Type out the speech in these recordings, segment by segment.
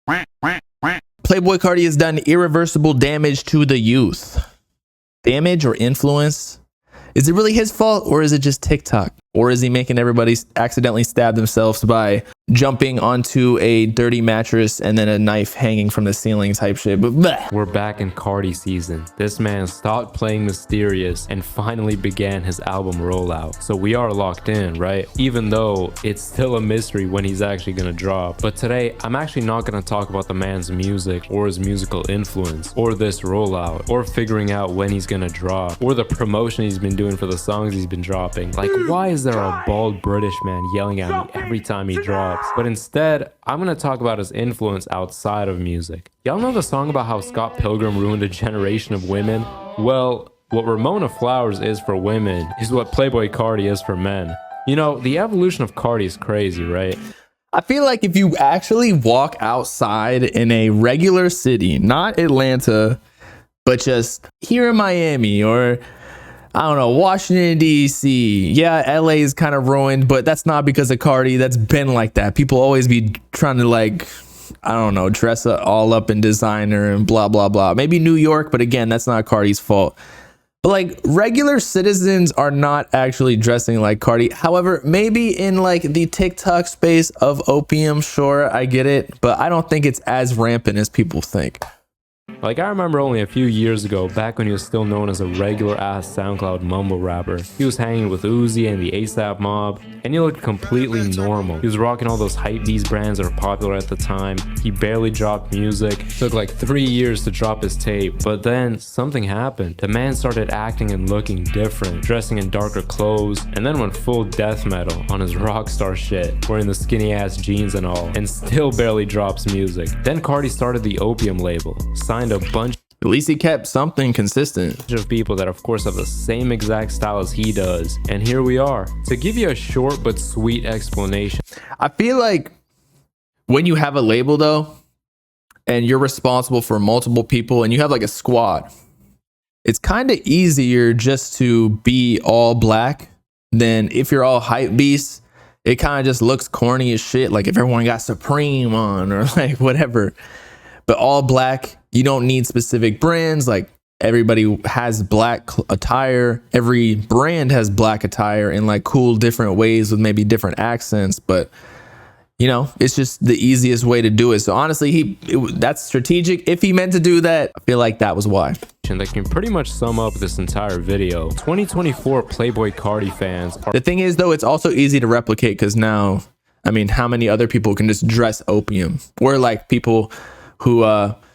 Playboi Carti has done irreversible damage to the youth. Damage or influence? Is it really his fault, or is it just TikTok? Or is he making everybody accidentally stab themselves by jumping onto a dirty mattress and then a knife hanging from the ceiling type shit? But bleh. We're back in Cardi season. This man stopped playing mysterious and finally began his album rollout. So we are locked in, right? Even though it's still a mystery when he's actually gonna drop. But today, I'm actually not gonna talk about the man's music or his musical influence or this rollout or figuring out when he's gonna drop or the promotion he's been doing for the songs he's been dropping. Like, why is there a bald British man yelling at me every time he drops? But instead, I'm gonna talk about his influence outside of music. Y'all know the song about how Scott Pilgrim ruined a generation of women? Well, what Ramona Flowers is for women is what Playboi Carti is for men. You know, the evolution of Cardi is crazy, right? I feel like if you actually walk outside in a regular city, not Atlanta, but just here in Miami or I don't know, Washington, D.C. Yeah, LA is kind of ruined, but that's not because of Cardi. That's been like that. People always be trying to, like, I don't know, dress all up in designer and blah, blah, blah. Maybe New York, but again, that's not Cardi's fault. But like regular citizens are not actually dressing like Cardi. However, maybe in like the TikTok space of Opium, sure, I get it, but I don't think it's as rampant as people think. Like, I remember only a few years ago, back when he was still known as a regular-ass SoundCloud mumble rapper, he was hanging with Uzi and the ASAP Mob, and he looked completely normal. He was rocking all those hypebeast brands that were popular at the time. He barely dropped music. It took like 3 years to drop his tape, but then something happened. The man started acting and looking different, dressing in darker clothes, and then went full death metal on his rockstar shit, wearing the skinny-ass jeans and all, and still barely drops music. Then Cardi started the Opium label, signed a bunch at least he kept something consistent of people that of course have the same exact style as he does, and here we are. To give you a short but sweet explanation, I feel like when you have a label though and you're responsible for multiple people and you have like a squad, it's kind of easier just to be all black than if you're all hype beasts. It kind of just looks corny as shit, like if everyone got Supreme on or like whatever. But all black, you don't need specific brands. Like everybody has black attire. Every brand has black attire in like cool different ways with maybe different accents. But you know, it's just the easiest way to do it. So honestly, that's strategic. If he meant to do that, I feel like that was why. That can pretty much sum up this entire video. 2024 Playboi Carti fans are— the thing is though, it's also easy to replicate because now, I mean, how many other people can just dress Opium? Or like people who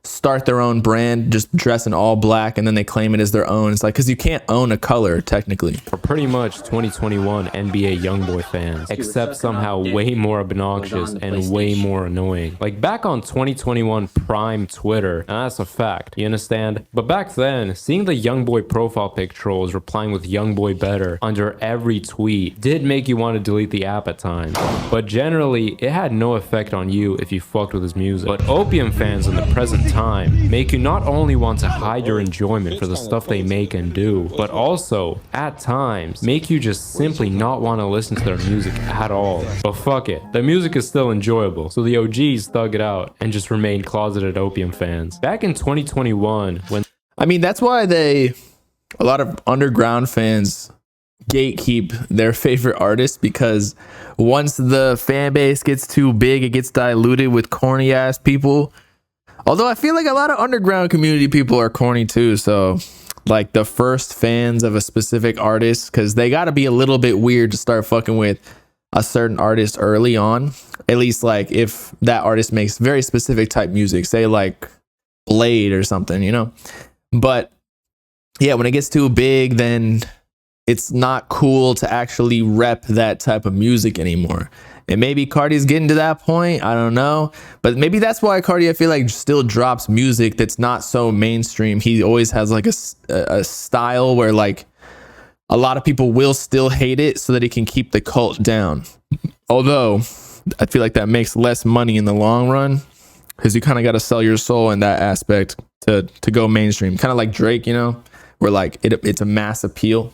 start their own brand, just dress in all black, and then they claim it as their own. It's like, because you can't own a color technically. For pretty much 2021 NBA YoungBoy fans, except somehow way more obnoxious and way more annoying. Like back on 2021 prime Twitter, and that's a fact, you understand? But back then, seeing the YoungBoy profile pic trolls replying with YoungBoy better under every tweet did make you want to delete the app at times. But generally, it had no effect on you if you fucked with his music. But Opium fans in the present time make you not only want to hide your enjoyment for the stuff they make and do, but also, at times, make you just simply not want to listen to their music at all. But fuck it, the music is still enjoyable, so the OGs thug it out and just remain closeted Opium fans. Back in 2021, when— I mean, that's why a lot of underground fans gatekeep their favorite artists, because once the fan base gets too big, it gets diluted with corny ass people. Although I feel like a lot of underground community people are corny too. So like the first fans of a specific artist, because they got to be a little bit weird to start fucking with a certain artist early on. At least like if that artist makes very specific type music, say like Blade or something, you know. But yeah, when it gets too big, then it's not cool to actually rep that type of music anymore. And maybe Cardi's getting to that point. I don't know. But maybe that's why Cardi, I feel like, still drops music that's not so mainstream. He always has like a style where like a lot of people will still hate it so that he can keep the cult down. Although I feel like that makes less money in the long run, because you kind of got to sell your soul in that aspect to go mainstream. Kind of like Drake, you know, where like it's a mass appeal.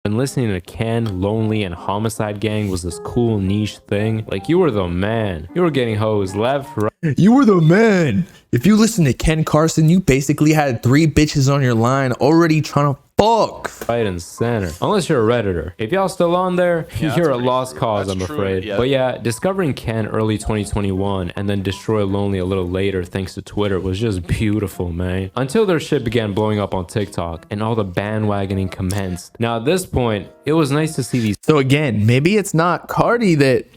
And listening to Ken, Lonely, and Homicide Gang was this cool niche thing. Like, you were the man. You were getting hoes left, right. You were the man. If you listen to Ken Carson, you basically had 3 bitches on your line already trying to fuck. Right and center. Unless you're a Redditor. If y'all still on there, you're a lost cause, I'm afraid. Yeah. But yeah, discovering Ken early 2021 and then Destroy Lonely a little later thanks to Twitter was just beautiful, man. Until their shit began blowing up on TikTok and all the bandwagoning commenced. Now at this point, it was nice to see these. So again, maybe it's not Cardi that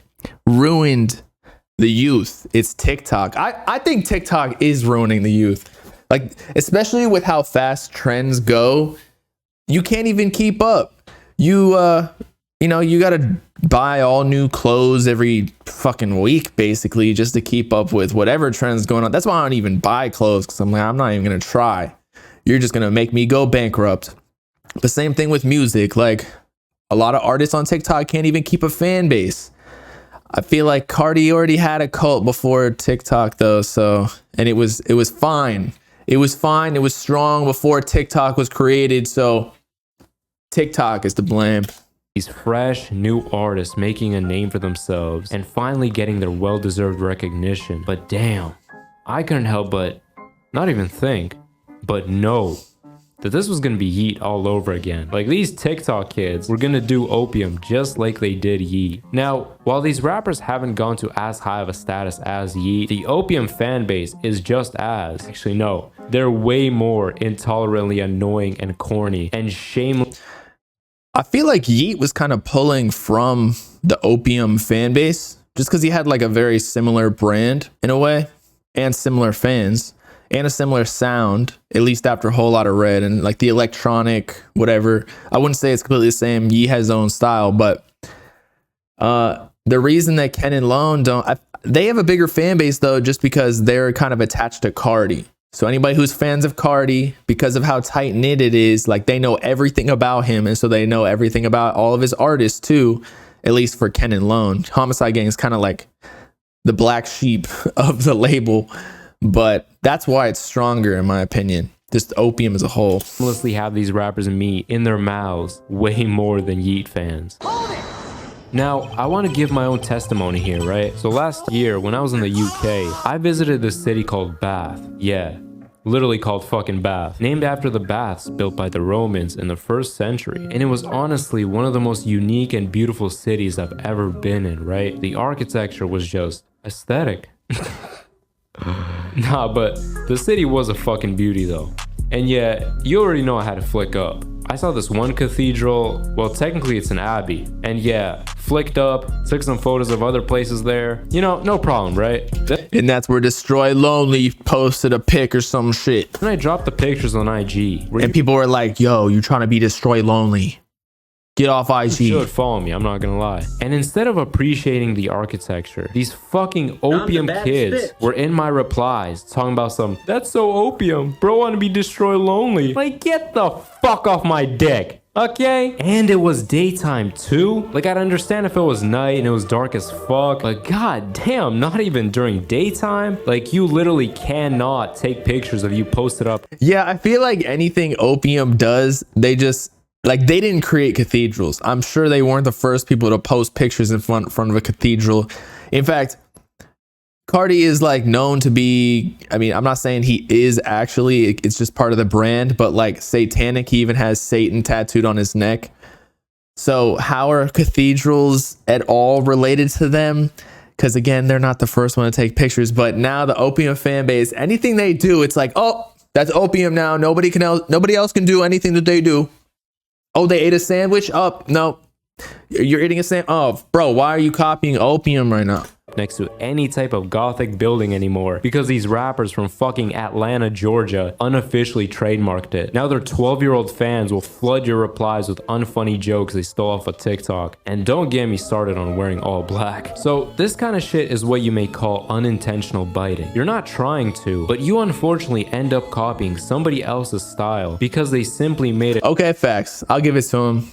ruined the youth, it's TikTok. I think TikTok is ruining the youth. Like, especially with how fast trends go, you can't even keep up. You know, you gotta buy all new clothes every fucking week, basically, just to keep up with whatever trends going on. That's why I don't even buy clothes, because I'm like, I'm not even gonna try. You're just gonna make me go bankrupt. The same thing with music. Like, a lot of artists on TikTok can't even keep a fan base. I feel like Cardi already had a cult before TikTok though, so, and it was fine. It was fine. It was strong before TikTok was created, so TikTok is to blame. These fresh, new artists making a name for themselves and finally getting their well-deserved recognition. But damn, I couldn't help but not even think, but know that this was gonna be Yeat all over again. Like, these TikTok kids were gonna do Opium just like they did Yeat. Now, while these rappers haven't gone to as high of a status as Yeat, the Opium fan base is just as, actually no, they're way more intolerantly annoying and corny and shameless. I feel like Yeat was kind of pulling from the Opium fan base just because he had like a very similar brand in a way and similar fans. And a similar sound, at least after a whole lot of red and like the electronic, whatever. I wouldn't say it's completely the same. Yeat has his own style, but the reason that Ken and Lone they have a bigger fan base though, just because they're kind of attached to Cardi. So anybody who's fans of Cardi, because of how tight knit it is, like they know everything about him, and so they know everything about all of his artists too. At least for Ken and Lone, Homicide Gang is kind of like the black sheep of the label. But that's why it's stronger, in my opinion. Just Opium as a whole. Mostly have these rappers and me in their mouths way more than Yeat fans. Now, I want to give my own testimony here, right? So last year, when I was in the UK, I visited this city called Bath. Yeah, literally called fucking Bath. Named after the baths built by the Romans in the 1st century. And it was honestly one of the most unique and beautiful cities I've ever been in, right? The architecture was just aesthetic. Nah, but the city was a fucking beauty though. And yeah, you already know I had to flick up. I saw this one cathedral, well technically it's an abbey, and yeah, flicked up, took some photos of other places there. You know, no problem, right? And that's where Destroy Lonely posted a pic or some shit. And I dropped the pictures on IG. And people were like, yo, you trying to be Destroy Lonely. Get off IG. You should follow me, I'm not gonna lie. And instead of appreciating the architecture, these fucking Opium kids were in my replies talking about some, that's so Opium, bro wanna be Destroy Lonely. Like, get the fuck off my dick, okay? And it was daytime too. Like, I'd understand if it was night and it was dark as fuck, but god damn, not even during daytime. Like, you literally cannot take pictures of you posted up. Yeah, I feel like anything Opium does, they didn't create cathedrals. I'm sure they weren't the first people to post pictures in front of a cathedral. In fact, Cardi is like known to be, I mean, I'm not saying he is actually, it's just part of the brand, but like satanic. He even has Satan tattooed on his neck. So how are cathedrals at all related to them? Because again, they're not the first one to take pictures, but now the Opium fan base, anything they do, it's like, oh, that's Opium now. Nobody else can do anything that they do. Oh, they ate a sandwich? Oh, no. You're eating a sandwich? Oh, bro, why are you copying Opium right now? Next to any type of gothic building anymore because these rappers from fucking Atlanta, Georgia unofficially trademarked it. Now their 12-year-old fans will flood your replies with unfunny jokes they stole off of TikTok. And don't get me started on wearing all black. So this kind of shit is what you may call unintentional biting. You're not trying to, but you unfortunately end up copying somebody else's style because they simply made it. Okay, facts. I'll give it to him.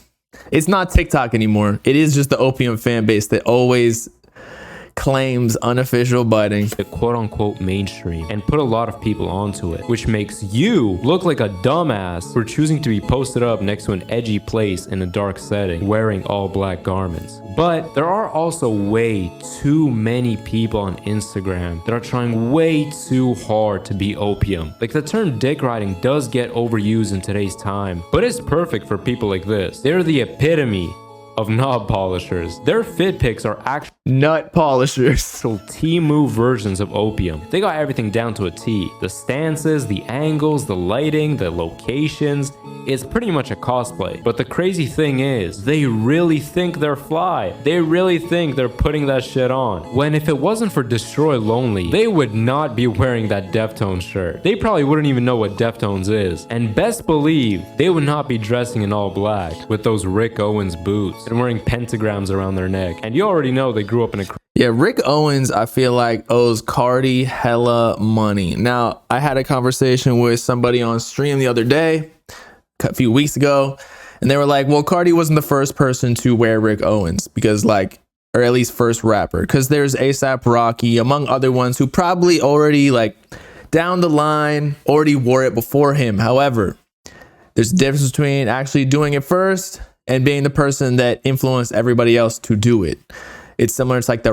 It's not TikTok anymore. It is just the Opium fan base that always claims unofficial biting. The quote-unquote mainstream and put a lot of people onto it, which makes you look like a dumbass for choosing to be posted up next to an edgy place in a dark setting wearing all black garments. But there are also way too many people on Instagram that are trying way too hard to be Opium. Like, the term dick riding does get overused in today's time, but it's perfect for people like this. They're the epitome of knob polishers. Their fit pics are actually Nut polishers. T-move versions of Opium. They got everything down to a T. The stances, the angles, the lighting, the locations. It's pretty much a cosplay. But the crazy thing is, they really think they're fly. They really think they're putting that shit on. When if it wasn't for Destroy Lonely, they would not be wearing that Deftones shirt. They probably wouldn't even know what Deftones is. And best believe, they would not be dressing in all black with those Rick Owens boots and wearing pentagrams around their neck. And you already know they grew up in a... Yeah, Rick Owens, I feel like, owes Cardi hella money. Now, I had a conversation with somebody on stream the other day, a few weeks ago, and they were like, well, Cardi wasn't the first person to wear Rick Owens because, like, or at least first rapper, because there's A$AP Rocky, among other ones, who probably already, like, down the line, already wore it before him. However, there's a difference between actually doing it first and being the person that influenced everybody else to do it. It's similar. It's like the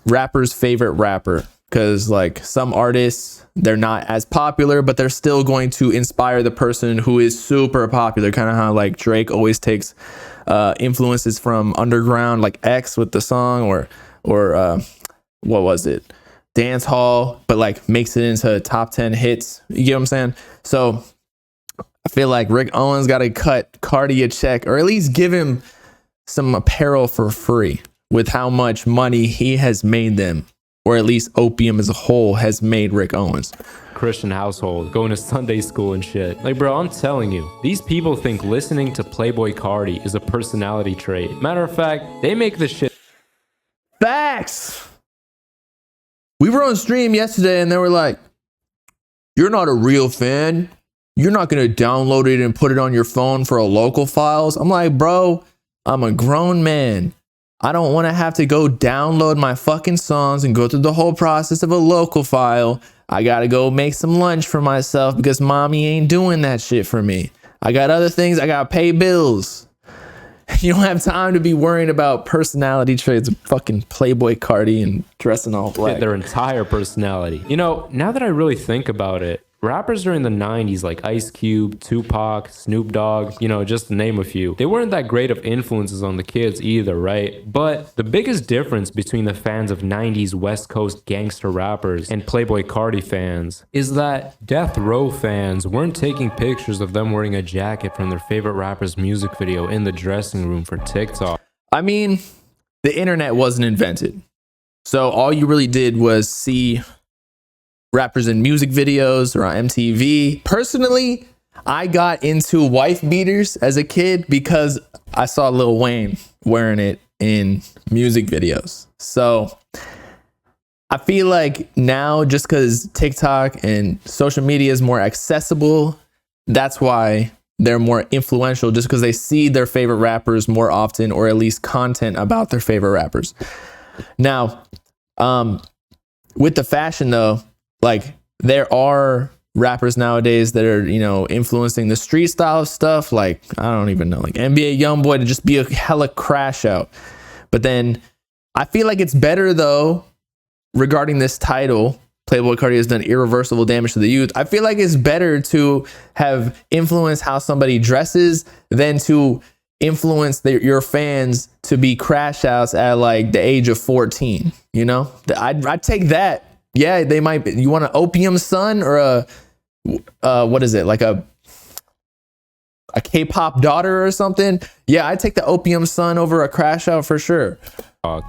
rapper's favorite rapper, because like some artists, they're not as popular, but they're still going to inspire the person who is super popular. Kind of how like Drake always takes influences from underground, like X with the song, or what was it? Dance Hall, but like makes it into top 10 hits. You get what I'm saying? So I feel like Rick Owens got to cut Cardi a check, or at least give him some apparel for free with how much money he has made them, or at least Opium as a whole has made Rick Owens. Christian household, going to Sunday school and shit. Like, bro, I'm telling you, these people think listening to Playboi Carti is a personality trait. Matter of fact, they make this shit. Facts. We were on stream yesterday and they were like, you're not a real fan. You're not going to download it and put it on your phone for a local files. I'm like, bro, I'm a grown man. I don't want to have to go download my fucking songs and go through the whole process of a local file. I got to go make some lunch for myself because mommy ain't doing that shit for me. I got other things. I got to pay bills. You don't have time to be worrying about personality traits of fucking Playboi Carti and dressing all black. Their entire personality. You know, now that I really think about it, rappers during the 90s like Ice Cube, Tupac, Snoop Dogg, you know, just to name a few, they weren't that great of influences on the kids either, right? But the biggest difference between the fans of 90s West Coast gangster rappers and Playboi Carti fans is that Death Row fans weren't taking pictures of them wearing a jacket from their favorite rapper's music video in the dressing room for TikTok. I mean, the internet wasn't invented. So all you really did was see rappers in music videos or on MTV. Personally, I got into wife beaters as a kid because I saw Lil Wayne wearing it in music videos. So I feel like now, just because TikTok and social media is more accessible, that's why they're more influential, just because they see their favorite rappers more often, or at least content about their favorite rappers. Now, with the fashion though, like, there are rappers nowadays that are, you know, influencing the street style of stuff. Like, I don't even know, like NBA Youngboy to just be a hella crash out. But then I feel like it's better though, regarding this title, Playboi Carti has done irreversible damage to the youth. I feel like it's better to have influenced how somebody dresses than to influence your fans to be crash outs at like the age of 14. You know, I'd take that. Yeah, they might be. You want an Opium son or a what is it, like a K-pop daughter or something? Yeah, I'd take the Opium son over a crash out for sure.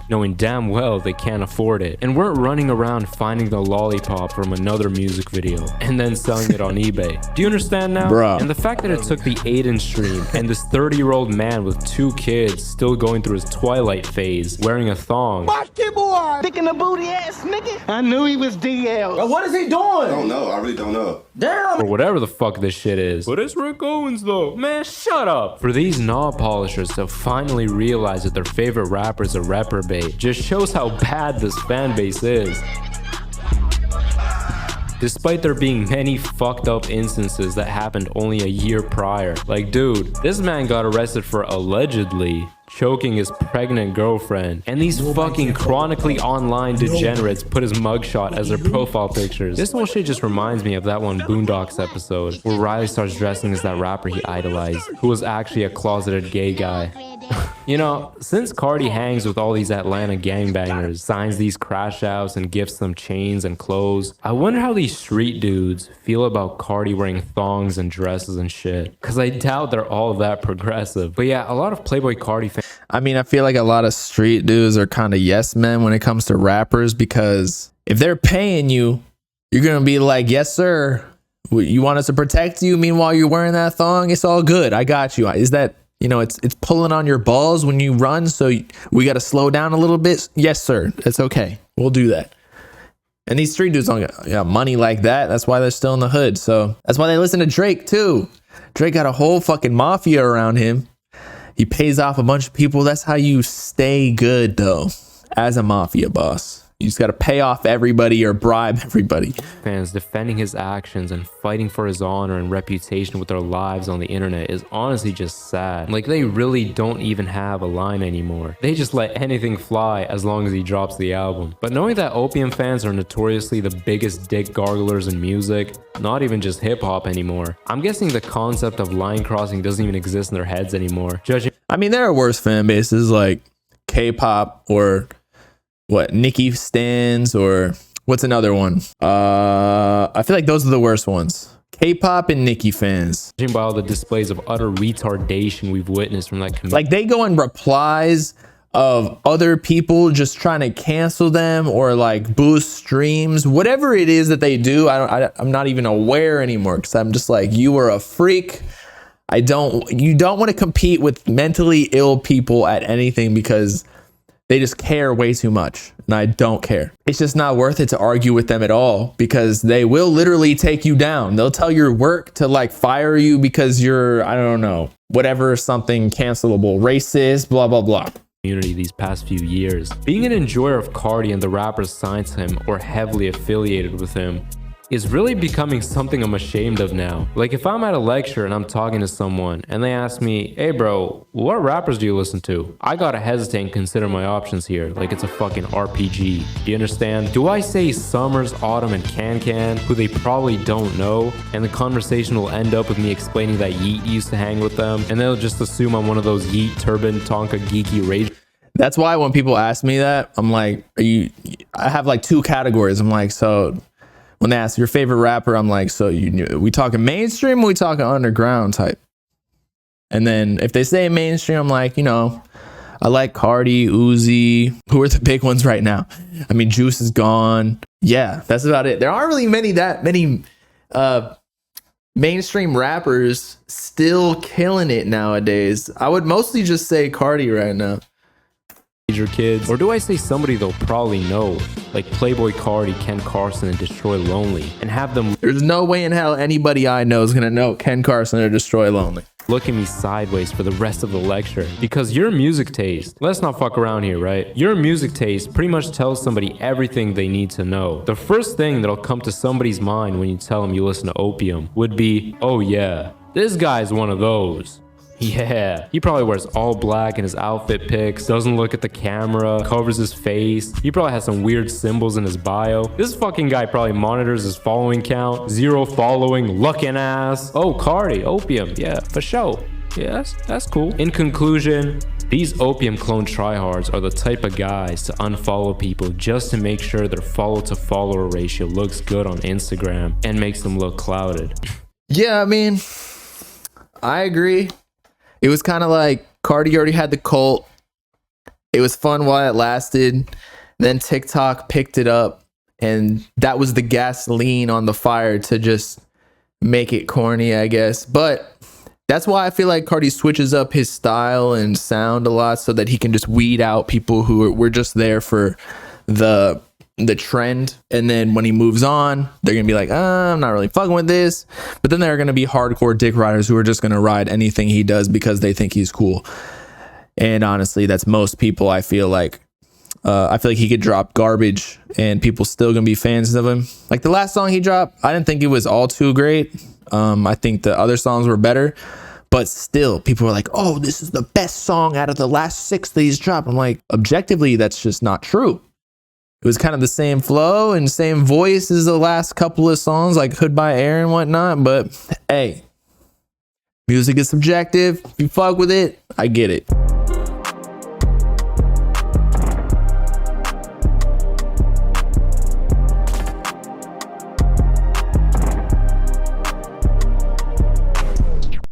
Knowing damn well they can't afford it, and weren't running around finding the lollipop from another music video and then selling it on eBay. Do you understand now? Bruh. And the fact that it took the Aiden stream and this 30-year-old man with 2 kids still going through his twilight phase wearing a thong. Basketball, thick in the booty ass nigga. I knew he was DL. What is he doing? I don't know. I really don't know. Damn. Or whatever the fuck this shit is. But it's Rick Owens though. Man, shut up. For these knob polishers to finally realize that their favorite rapper is a rebel reprobate. Just shows how bad this fan base is. Despite there being many fucked up instances that happened only a year prior. Like, dude, this man got arrested for allegedly choking his pregnant girlfriend, and these fucking chronically online degenerates put his mugshot as their profile pictures. This whole shit just reminds me of that one Boondocks episode where Riley starts dressing as that rapper he idolized, who was actually a closeted gay guy. You know, since Cardi hangs with all these Atlanta gangbangers, signs these crash outs and gifts them chains and clothes, I wonder how these street dudes feel about Cardi wearing thongs and dresses and shit. Cause I doubt they're all that progressive. But yeah, a lot of Playboy Cardi fans. I mean, I feel like a lot of street dudes are kind of yes men when it comes to rappers, because if they're paying you, you're going to be like, yes, sir. You want us to protect you? Meanwhile, you're wearing that thong. It's all good. I got you. Is that, you know, it's pulling on your balls when you run, so we got to slow down a little bit. Yes, sir. It's okay. We'll do that. And these street dudes don't got money like that. That's why they're still in the hood. So that's why they listen to Drake too. Drake got a whole fucking mafia around him. He pays off a bunch of people. That's how you stay good, though, as a mafia boss. You just got to pay off everybody or bribe everybody. Fans defending his actions and fighting for his honor and reputation with their lives on the internet is honestly just sad. Like, they really don't even have a line anymore. They just let anything fly as long as he drops the album. But knowing that Opium fans are notoriously the biggest dick garglers in music, not even just hip-hop anymore, I'm guessing the concept of line crossing doesn't even exist in their heads anymore. I mean, there are worse fan bases like K-pop or what, Nicki stans, or what's another one? I feel like those are the worst ones. K-pop and Nicki fans. Judging by all the displays of utter retardation we've witnessed from that community. Like, they go in replies of other people just trying to cancel them or like boost streams, whatever it is that they do. I'm not even aware anymore, because I'm just like, you are a freak. You don't want to compete with mentally ill people at anything, because they just care way too much, and I don't care. It's just not worth it to argue with them at all, because they will literally take you down. They'll tell your work to like fire you because you're, I don't know, whatever, something cancelable, racist, blah, blah, blah. Community these past few years. Being an enjoyer of Cardi and the rappers signed to him or heavily affiliated with him is really becoming something I'm ashamed of now. Like, if I'm at a lecture and I'm talking to someone and they ask me, hey bro, what rappers do you listen to? I gotta hesitate and consider my options here, like it's a fucking RPG. Do you understand? Do I say Summers, Autumn, and Can, who they probably don't know, and the conversation will end up with me explaining that Yeat used to hang with them, and they'll just assume I'm one of those Yeat, Turban, Tonka, geeky rage. That's why when people ask me that, I'm like, I have like two categories. I'm like, so when they ask your favorite rapper, I'm like, so we talking mainstream or we talking underground type? And then if they say mainstream, I'm like, you know, I like Cardi, Uzi. Who are the big ones right now? I mean, Juice is gone. Yeah, that's about it. There aren't really many mainstream rappers still killing it nowadays. I would mostly just say Cardi right now. Kids, or do I say somebody they'll probably know, like Playboy Cardi, Ken Carson, and Destroy Lonely, and have them? There's no way in hell anybody I know is gonna know Ken Carson or Destroy Lonely. Look at me sideways for the rest of the lecture, because your music taste, let's not fuck around here, right? Your music taste pretty much tells somebody everything they need to know. The first thing that'll come to somebody's mind when you tell them you listen to Opium would be, oh yeah, this guy's one of those. Yeah, he probably wears all black in his outfit pics, doesn't look at the camera, covers his face. He probably has some weird symbols in his bio. This fucking guy probably monitors his following count. 0 following, looking ass. Oh, Cardi, Opium, yeah, for sure. Yeah, that's cool. In conclusion, these Opium clone tryhards are the type of guys to unfollow people just to make sure their follow to follower ratio looks good on Instagram and makes them look clouded. Yeah, I mean, I agree. It was kind of like Cardi already had the cult. It was fun while it lasted. Then TikTok picked it up, and that was the gasoline on the fire to just make it corny, I guess. But that's why I feel like Cardi switches up his style and sound a lot, so that he can just weed out people who were just there for the trend. And then when he moves on, they're gonna be like, I'm not really fucking with this. But then there are gonna be hardcore dick riders who are just gonna ride anything he does because they think he's cool. And honestly, that's most people, I feel like. I feel like he could drop garbage and people still gonna be fans of him. Like the last song he dropped, I didn't think it was all too great. I think the other songs were better, but still people were like, oh, this is the best song out of the last 6 that he's dropped. I'm like, objectively, that's just not true. It was kind of the same flow and same voice as the last couple of songs, like Hood by Air and whatnot. But hey, music is subjective. If you fuck with it, I get it.